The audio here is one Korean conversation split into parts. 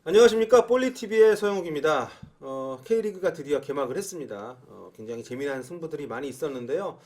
안녕하십니까, 볼리TV의 서영욱입니다. K리그가 드디어 개막을 했습니다. 굉장히 재미난 승부들이 많이 있었는데요.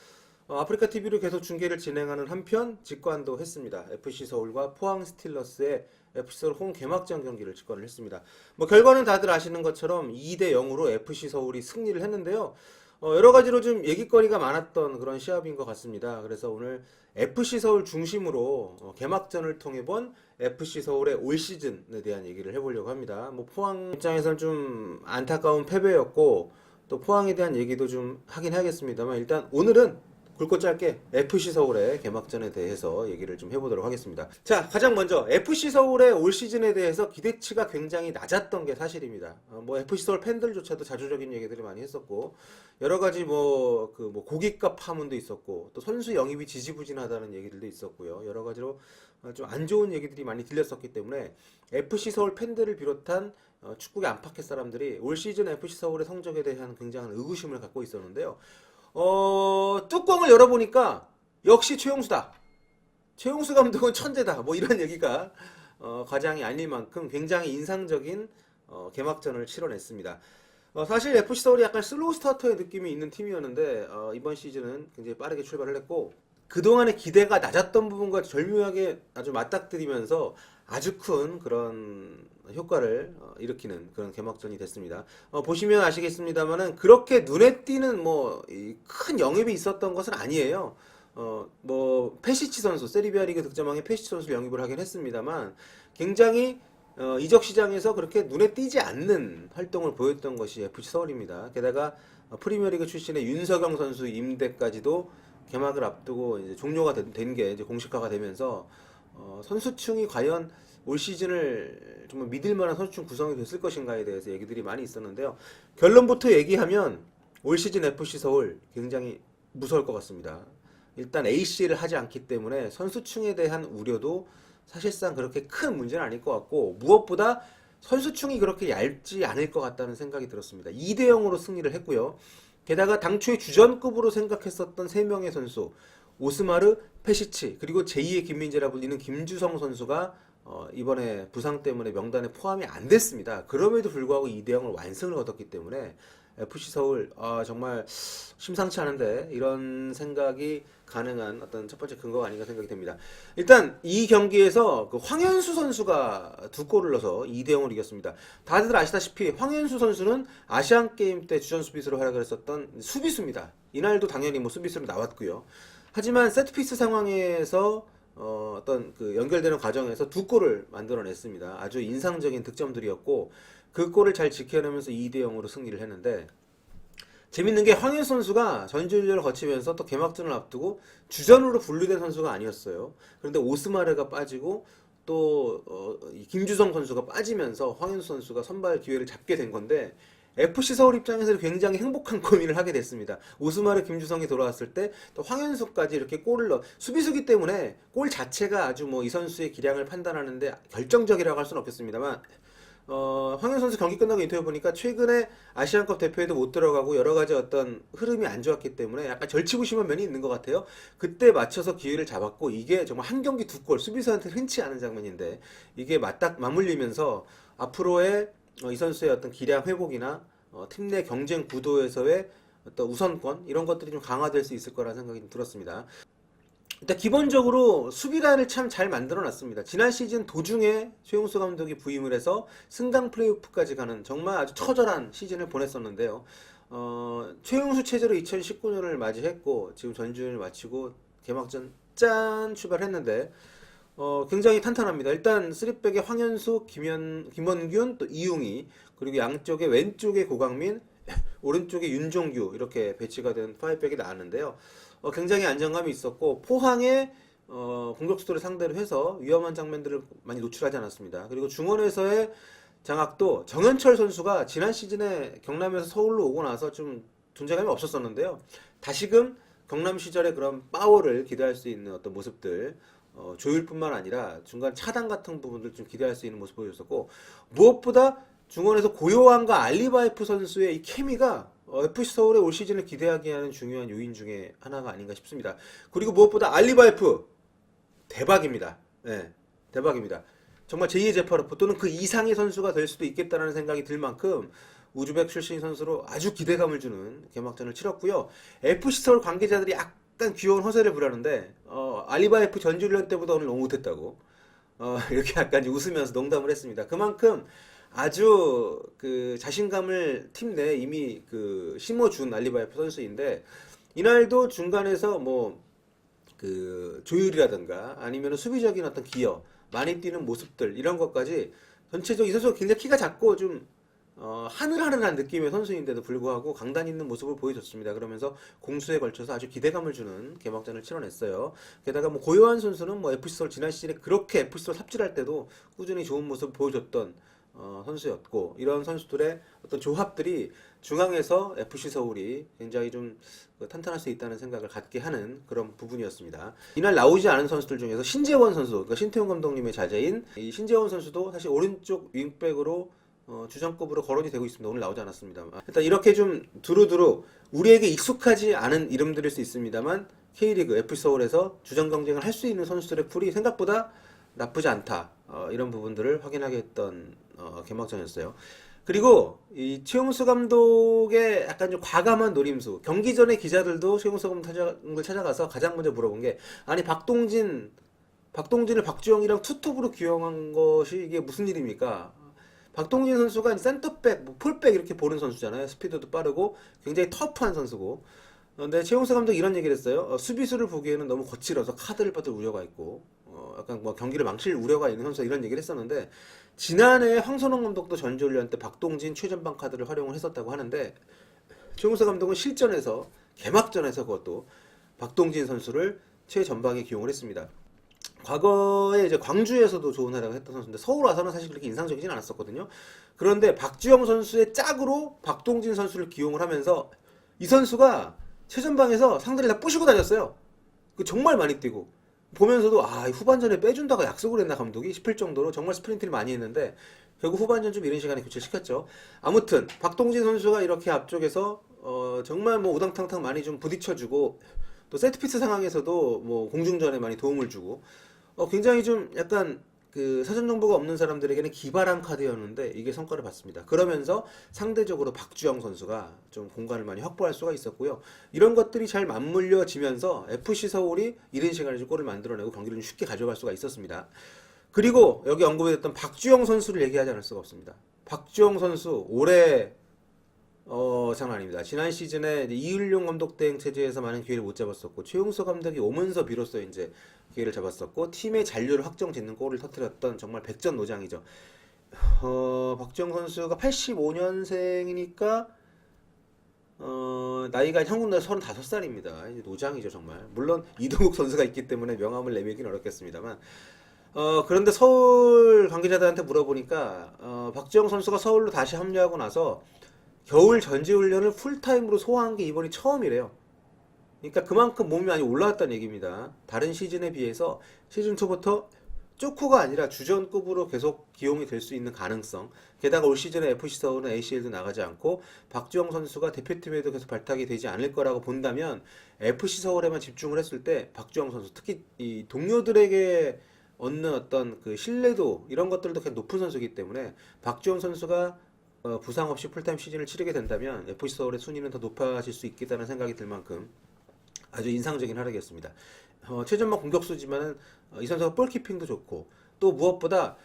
아프리카 TV로 계속 중계를 진행하는 한편 직관도 했습니다. FC 서울과 포항 스틸러스의 FC 서울 홈 개막전 경기를 직관을 했습니다. 결과는 다들 아시는 것처럼 2대 0으로 FC 서울이 승리를 했는데요. 여러 가지로 좀 얘기거리가 많았던 그런 시합인 것 같습니다. 그래서 오늘 FC 서울 중심으로 개막전을 통해 본 FC 서울의 올 시즌에 대한 얘기를 해보려고 합니다. 포항 입장에서는 좀 안타까운 패배였고 또 포항에 대한 얘기도 좀 하긴 해야겠습니다만 일단 오늘은 굵고 짧게 FC 서울의 개막전에 대해서 얘기를 좀 해보도록 하겠습니다. 자, 가장 먼저 FC 서울의 올 시즌에 대해서 기대치가 굉장히 낮았던 게 사실입니다. FC 서울 팬들조차도 자조적인 얘기들을 많이 했었고 여러 가지 고깃값 파문도 있었고 또 선수 영입이 지지부진하다는 얘기들도 있었고요. 여러 가지로 좀 안 좋은 얘기들이 많이 들렸었기 때문에 FC 서울 팬들을 비롯한 축구계 안팎의 사람들이 올 시즌 FC 서울의 성적에 대한 굉장한 의구심을 갖고 있었는데요. 뚜껑을 열어보니까 역시 최용수다. 최용수 감독은 천재다. 이런 얘기가 과장이 아닐 만큼 굉장히 인상적인 개막전을 치러냈습니다. 사실 FC 서울이 약간 슬로우 스타터의 느낌이 있는 팀이었는데 이번 시즌은 굉장히 빠르게 출발을 했고 그동안의 기대가 낮았던 부분과 절묘하게 아주 맞닥뜨리면서 아주 큰 그런 효과를 일으키는 그런 개막전이 됐습니다. 보시면 아시겠습니다만은 그렇게 눈에 띄는 큰 영입이 있었던 것은 아니에요. 페시치 선수, 세리비아 리그 득점왕의 페시치 선수를 영입을 하긴 했습니다만 굉장히 이적 시장에서 그렇게 눈에 띄지 않는 활동을 보였던 것이 FC 서울입니다. 게다가 프리미어리그 출신의 윤석영 선수 임대까지도 개막을 앞두고 이제 종료가 된 게 이제 공식화가 되면서 선수층이 과연 올 시즌을 정말 믿을 만한 선수층 구성이 됐을 것인가에 대해서 얘기들이 많이 있었는데요. 결론부터 얘기하면 올 시즌 FC 서울 굉장히 무서울 것 같습니다. 일단 AC를 하지 않기 때문에 선수층에 대한 우려도 사실상 그렇게 큰 문제는 아닐 것 같고 무엇보다 선수층이 그렇게 얇지 않을 것 같다는 생각이 들었습니다. 2대 0으로 승리를 했고요. 게다가 당초에 주전급으로 생각했었던 3명의 선수 오스마르, 페시치 그리고 제2의 김민재라 불리는 김주성 선수가 이번에 부상 때문에 명단에 포함이 안 됐습니다. 그럼에도 불구하고 2대 0을 완승을 거뒀기 때문에 FC 서울 정말 심상치 않은데 이런 생각이 가능한 어떤 첫 번째 근거가 아닌가 생각이 됩니다. 일단 이 경기에서 황현수 선수가 2골을 넣어서 2대 0으로 이겼습니다. 다들 아시다시피 황현수 선수는 아시안 게임 때 주전 수비수로 활약을 했었던 수비수입니다. 이날도 당연히 수비수로 나왔고요. 하지만 세트피스 상황에서 어떤 연결되는 과정에서 2골을 만들어냈습니다. 아주 인상적인 득점들이었고 그 골을 잘 지켜내면서 2대 0으로 승리를 했는데 재밌는 게 황현 선수가 전주훈련을 거치면서 또 개막전을 앞두고 주전으로 분류된 선수가 아니었어요. 그런데 오스마르가 빠지고 또 김주성 선수가 빠지면서 황현 선수가 선발 기회를 잡게 된 건데 FC 서울 입장에서는 굉장히 행복한 고민을 하게 됐습니다. 오스마르 김주성이 돌아왔을 때 또 황현수까지 이렇게 골을 넣어 수비수기 때문에 골 자체가 아주 이 선수의 기량을 판단하는데 결정적이라고 할 수는 없겠습니다만 황현 선수 경기 끝나고 인터뷰 보니까 최근에 아시안컵 대표에도 못 들어가고 여러 가지 어떤 흐름이 안 좋았기 때문에 약간 절치부심한 면이 있는 것 같아요. 그때 맞춰서 기회를 잡았고 이게 정말 한 경기 2골 수비수한테 흔치 않은 장면인데 이게 맞물리면서 앞으로의 이 선수의 어떤 기량 회복이나 팀 내 경쟁 구도에서의 어떤 우선권 이런 것들이 좀 강화될 수 있을 거라는 생각이 좀 들었습니다. 일단 기본적으로 수비라인을 참 잘 만들어 놨습니다. 지난 시즌 도중에 최용수 감독이 부임을 해서 승강 플레이오프까지 가는 정말 아주 처절한 시즌을 보냈었는데요. 최용수 체제로 2019년을 맞이했고 지금 전주를 마치고 개막전 짠 출발했는데 굉장히 탄탄합니다. 일단 3백에 황현수, 김원균, 또 이웅희 그리고 양쪽에 왼쪽에 고강민, 오른쪽에 윤종규 이렇게 배치가 된 5백이 나왔는데요. 굉장히 안정감이 있었고 포항의 공격수들을 상대로 해서 위험한 장면들을 많이 노출하지 않았습니다. 그리고 중원에서의 장악도 정현철 선수가 지난 시즌에 경남에서 서울로 오고 나서 좀 존재감이 없었었는데요. 다시금 경남 시절의 그런 파워를 기대할 수 있는 어떤 모습들 조율뿐만 아니라 중간 차단 같은 부분들 좀 기대할 수 있는 모습 보여줬었고 무엇보다 중원에서 고요한과 알리바이프 선수의 이 케미가 FC 서울의 올 시즌을 기대하게 하는 중요한 요인 중에 하나가 아닌가 싶습니다. 그리고 무엇보다 알리바이프 대박입니다. 네, 대박입니다. 정말 제2의 제파로프 또는 그 이상의 선수가 될 수도 있겠다라는 생각이 들 만큼 우즈벡 출신 선수로 아주 기대감을 주는 개막전을 치렀고요. FC 서울 관계자들이 약간 귀여운 허세를 부르는데 알리바이프 전지훈련 때보다 오늘 너무 못했다고 이렇게 약간 웃으면서 농담을 했습니다. 그만큼 아주 그 자신감을 팀 내에 이미 그 심어준 알리바이프 선수인데 이날도 중간에서 뭐 그 조율이라든가 아니면 수비적인 어떤 기여 많이 뛰는 모습들 이런 것까지 전체적으로 이 선수가 굉장히 키가 작고 좀 하늘하늘한 느낌의 선수인데도 불구하고 강단 있는 모습을 보여줬습니다. 그러면서 공수에 걸쳐서 아주 기대감을 주는 개막전을 치러냈어요. 게다가 뭐 고요한 선수는 뭐 FC 서울 지난 시즌에 그렇게 FC 서울 삽질할 때도 꾸준히 좋은 모습을 보여줬던 선수였고 이런 선수들의 어떤 조합들이 중앙에서 FC 서울이 굉장히 좀 탄탄할 수 있다는 생각을 갖게 하는 그런 부분이었습니다. 이날 나오지 않은 선수들 중에서 신재원 선수, 그러니까 신태용 감독님의 자제인 이 신재원 선수도 사실 오른쪽 윙백으로 주전급으로 거론이 되고 있습니다. 오늘 나오지 않았습니다만 일단 이렇게 좀 두루두루 우리에게 익숙하지 않은 이름들일 수 있습니다만 K리그 FC 서울에서 주전 경쟁을 할 수 있는 선수들의 풀이 생각보다 나쁘지 않다. 이런 부분들을 확인하게 했던 개막전이었어요. 그리고 이 최용수 감독의 약간 좀 과감한 노림수. 경기 전에 기자들도 최용수 감독을 찾아가서 가장 먼저 물어본 게 아니 박동진을 박주영이랑 투톱으로 기용한 것이 이게 무슨 일입니까? 박동진 선수가 센터백, 뭐 풀백 이렇게 보는 선수잖아요. 스피드도 빠르고 굉장히 터프한 선수고. 근데 최용수 감독이 이런 얘기를 했어요. 수비수를 보기에는 너무 거칠어서 카드를 받을 우려가 있고, 약간 뭐 경기를 망칠 우려가 있는 선수 이런 얘기를 했었는데 지난해 황선홍 감독도 전지훈련 때 박동진 최전방 카드를 활용을 했었다고 하는데 최용수 감독은 실전에서 개막전에서 그것도 박동진 선수를 최전방에 기용을 했습니다. 과거에 이제 광주에서도 좋은 활약을 했던 선수인데 서울 와서는 사실 그렇게 인상적이진 않았었거든요. 그런데 박주영 선수의 짝으로 박동진 선수를 기용을 하면서 이 선수가 최전방에서 상대를 다 부시고 다녔어요. 그 정말 많이 뛰고 보면서도 후반전에 빼준다고 약속을 했나 감독이 싶을 정도로 정말 스프린트를 많이 했는데 결국 후반전 좀 이른 시간에 교체를 시켰죠. 아무튼 박동진 선수가 이렇게 앞쪽에서 정말 뭐 우당탕탕 많이 좀 부딪혀주고 또 세트피스 상황에서도 뭐 공중전에 많이 도움을 주고 굉장히 좀 약간 그 사전 정보가 없는 사람들에게는 기발한 카드였는데 이게 성과를 봤습니다. 그러면서 상대적으로 박주영 선수가 좀 공간을 많이 확보할 수가 있었고요. 이런 것들이 잘 맞물려지면서 FC 서울이 이른 시간에 좀 골을 만들어내고 경기를 좀 쉽게 가져갈 수가 있었습니다. 그리고 여기 언급이 됐던 박주영 선수를 얘기하지 않을 수가 없습니다. 박주영 선수 올해 장난 아닙니다. 지난 시즌에 이을용 감독 대행 체제에서 많은 기회를 못 잡았었고 최용수 감독이 오면서 비로소 이제 기회를 잡았었고 팀의 잔류를 확정 짓는 골을 터뜨렸던 정말 백전노장이죠. 박주영 선수가 85년생이니까 나이가 한국 나이 35살입니다. 이제 노장이죠 정말. 물론 이동국 선수가 있기 때문에 명함을 내밀긴 어렵겠습니다만 그런데 서울 관계자들한테 물어보니까 박주영 선수가 서울로 다시 합류하고 나서 겨울 전지훈련을 풀타임으로 소화한 게 이번이 처음이래요. 그러니까 그만큼 몸이 많이 올라왔다는 얘기입니다. 다른 시즌에 비해서 시즌 초부터 쪼쿠가 아니라 주전급으로 계속 기용이 될 수 있는 가능성. 게다가 올 시즌에 FC 서울은 ACL도 나가지 않고 박주영 선수가 대표팀에도 계속 발탁이 되지 않을 거라고 본다면 FC 서울에만 집중을 했을 때 박주영 선수 특히 이 동료들에게 얻는 어떤 그 신뢰도 이런 것들도 굉장히 높은 선수이기 때문에 박주영 선수가 부상 없이 풀타임 시즌을 치르게 된다면 FC 서울의 순위는 더 높아질 수 있겠다는 생각이 들 만큼 아주 인상적인 활약이었습니다. 최전방 공격수지만은 이 선수가 볼키핑도 좋고 또 무엇보다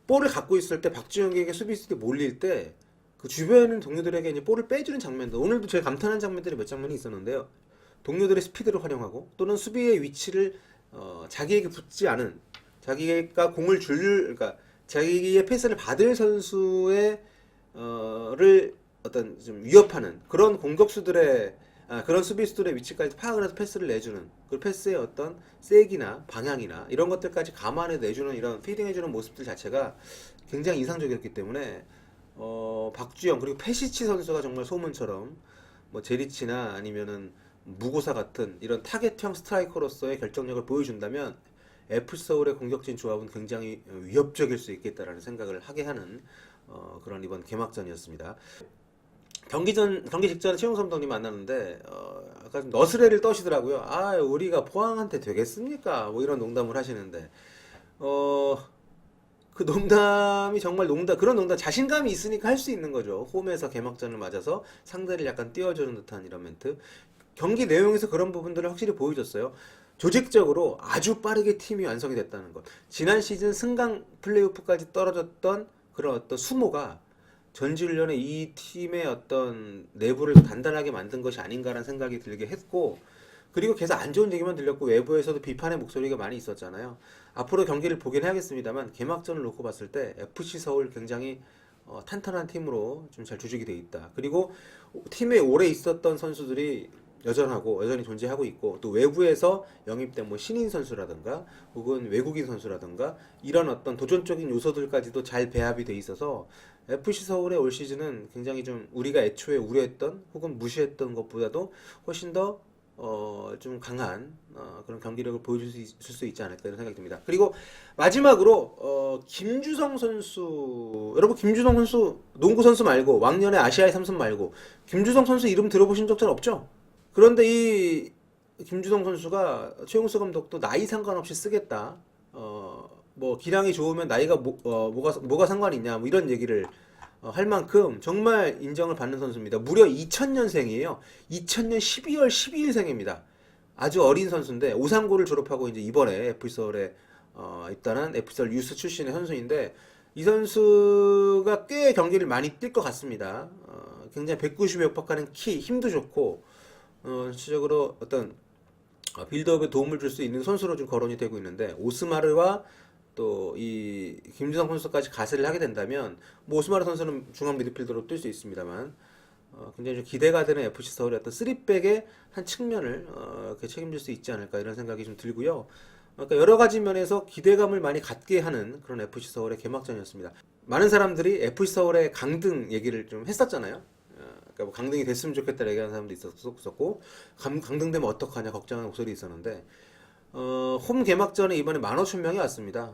볼을 갖고 있을 때 박주영에게 수비수들이 몰릴 때 그 주변 동료들에게 이제 볼을 빼주는 장면도 오늘도 제가 감탄한 장면들이 몇 장면이 있었는데요. 동료들의 스피드를 활용하고 또는 수비의 위치를 자기에게 붙지 않은 자기가 공을 그러니까 자기의 패스를 받을 선수의 를 어떤 좀 위협하는 그런 공격수들의 그런 수비수들의 위치까지 파악을 해서 패스를 내주는 그 패스의 어떤 세기나 방향이나 이런 것들까지 감안해 내주는 이런 피딩해주는 모습들 자체가 굉장히 인상적이었기 때문에 박주영 그리고 페시치 선수가 정말 소문처럼 뭐 제리치나 아니면은 무고사 같은 이런 타겟형 스트라이커로서의 결정력을 보여준다면 FC 서울의 공격진 조합은 굉장히 위협적일 수 있겠다라는 생각을 하게 하는 그런 이번 개막전이었습니다. 경기 직전에 최용수 감독님 만났는데 아까 좀 너스레를 떠시더라고요. 우리가 포항한테 되겠습니까? 뭐 이런 농담을 하시는데 그 농담이 정말 농담, 그런 농담, 자신감이 있으니까 할 수 있는 거죠. 홈에서 개막전을 맞아서 상대를 약간 띄워주는 듯한 이런 멘트. 경기 내용에서 그런 부분들을 확실히 보여줬어요. 조직적으로 아주 빠르게 팀이 완성이 됐다는 것. 지난 시즌 승강 플레이오프까지 떨어졌던 그런 어떤 수모가 전지훈련에 이 팀의 어떤 내부를 단단하게 만든 것이 아닌가라는 생각이 들게 했고, 그리고 계속 안 좋은 얘기만 들렸고 외부에서도 비판의 목소리가 많이 있었잖아요. 앞으로 경기를 보긴 해야겠습니다만 개막전을 놓고 봤을 때 FC 서울 굉장히 탄탄한 팀으로 좀 잘 조직이 돼 있다. 그리고 팀에 오래 있었던 선수들이 여전하고 여전히 존재하고 있고, 또 외부에서 영입된 뭐 신인 선수라든가 혹은 외국인 선수라든가 이런 어떤 도전적인 요소들까지도 잘 배합이 돼 있어서 FC 서울의 올 시즌은 굉장히 좀 우리가 애초에 우려했던 혹은 무시했던 것보다도 훨씬 더 좀 강한 그런 경기력을 보여줄 수 있을 수 있지 않을까 이런 생각이 듭니다. 그리고 마지막으로 김주성 선수, 여러분 김주성 선수 농구 선수 말고 왕년의 아시아의 삼선 말고 김주성 선수 이름 들어보신 적 잘 없죠? 그런데 이 김주성 선수가 최용수 감독도 나이 상관없이 쓰겠다. 뭐 기량이 좋으면 나이가 뭐가 상관이 있냐 뭐 이런 얘기를 할 만큼 정말 인정을 받는 선수입니다. 무려 2000년생이에요. 2000년 12월 12일생입니다. 아주 어린 선수인데 오상고를 졸업하고 이제 이번에 FC서울에 입단한 FC서울 유스 출신의 선수인데, 이 선수가 꽤 경기를 많이 뛸 것 같습니다. 굉장히 190에 육박하는 키, 힘도 좋고 전체적으로 어떤 빌드업에 도움을 줄 수 있는 선수로 좀 거론이 되고 있는데, 오스마르와 또 이 김주성 선수까지 가세를 하게 된다면 뭐 오스마르 선수는 중앙 미드필더로 뛸 수 있습니다만 굉장히 좀 기대가 되는 FC 서울의 어떤 3백의 한 측면을 이렇게 책임질 수 있지 않을까 이런 생각이 좀 들고요. 그러니까 여러 가지 면에서 기대감을 많이 갖게 하는 그런 FC 서울의 개막전이었습니다. 많은 사람들이 FC 서울의 강등 얘기를 좀 했었잖아요. 그러니까 뭐 강등이 됐으면 좋겠다 얘기하는 사람도 있었고, 강등되면 어떡하냐 걱정하는 목소리 있었는데, 홈 개막전에 이번에 15,000명이 왔습니다.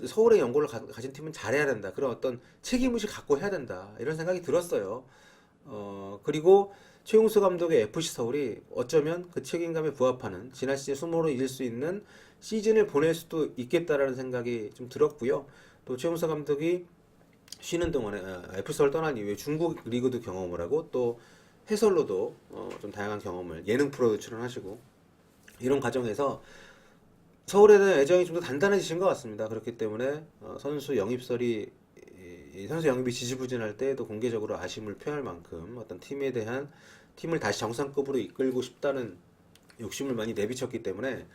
서울의 연고를 가진 팀은 잘해야 된다. 그런 어떤 책임의식 갖고 해야 된다. 이런 생각이 들었어요. 그리고 최용수 감독의 FC 서울이 어쩌면 그 책임감에 부합하는 지난 시즌 수모로 이길 수 있는 시즌을 보낼 수도 있겠다라는 생각이 좀 들었고요. 또 최용수 감독이 쉬는 동안에 FC 서울 떠난 이후에 중국 리그도 경험을 하고 또 해설로도 좀 다양한 경험을, 예능 프로도 출연하시고 이런 과정에서 서울에 대한 애정이 좀 더 단단해지신 것 같습니다. 그렇기 때문에 선수 영입설이 선수 영입이 지지부진할 때에도 공개적으로 아쉬움을 표할 만큼 어떤 팀에 대한, 팀을 다시 정상급으로 이끌고 싶다는 욕심을 많이 내비쳤기 때문에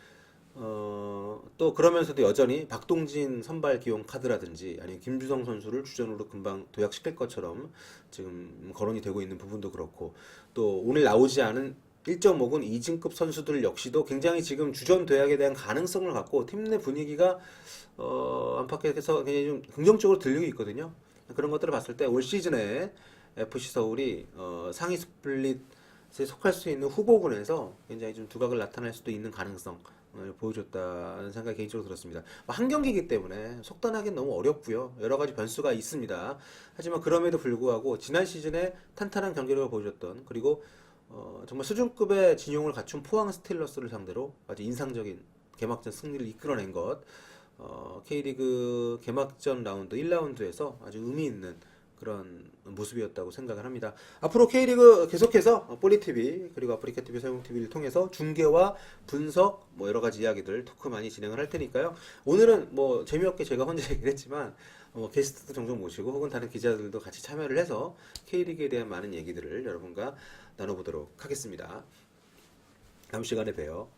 또 그러면서도 여전히 박동진 선발 기용 카드라든지 아니면 김주성 선수를 주전으로 금방 도약시킬 것처럼 지금 거론이 되고 있는 부분도 그렇고, 또 오늘 나오지 않은 1.5군 이진급 선수들 역시도 굉장히 지금 주전 도약에 대한 가능성을 갖고 팀 내 분위기가 안팎에서 굉장히 좀 긍정적으로 들리고 있거든요. 그런 것들을 봤을 때 올 시즌에 FC 서울이 상위 스플릿에 속할 수 있는 후보군에서 굉장히 좀 두각을 나타낼 수도 있는 가능성을 보여줬다는 생각이 개인적으로 들었습니다. 한 경기이기 때문에 속단하기는 너무 어렵고요. 여러 가지 변수가 있습니다. 하지만 그럼에도 불구하고 지난 시즌에 탄탄한 경기력을 보여줬던, 그리고 정말 수준급의 진용을 갖춘 포항 스틸러스를 상대로 아주 인상적인 개막전 승리를 이끌어낸 것, K리그 개막전 라운드 1라운드에서 아주 의미 있는 그런 모습이었다고 생각을 합니다. 앞으로 K리그 계속해서 폴리TV 그리고 아프리카TV 서영TV를 통해서 중계와 분석 뭐 여러 가지 이야기들 토크 많이 진행을 할 테니까요. 오늘은 뭐 재미없게 제가 혼자 얘기를 했지만 게스트도 종종 모시고 혹은 다른 기자들도 같이 참여를 해서 K리그에 대한 많은 얘기들을 여러분과 나눠보도록 하겠습니다. 다음 시간에 봬요.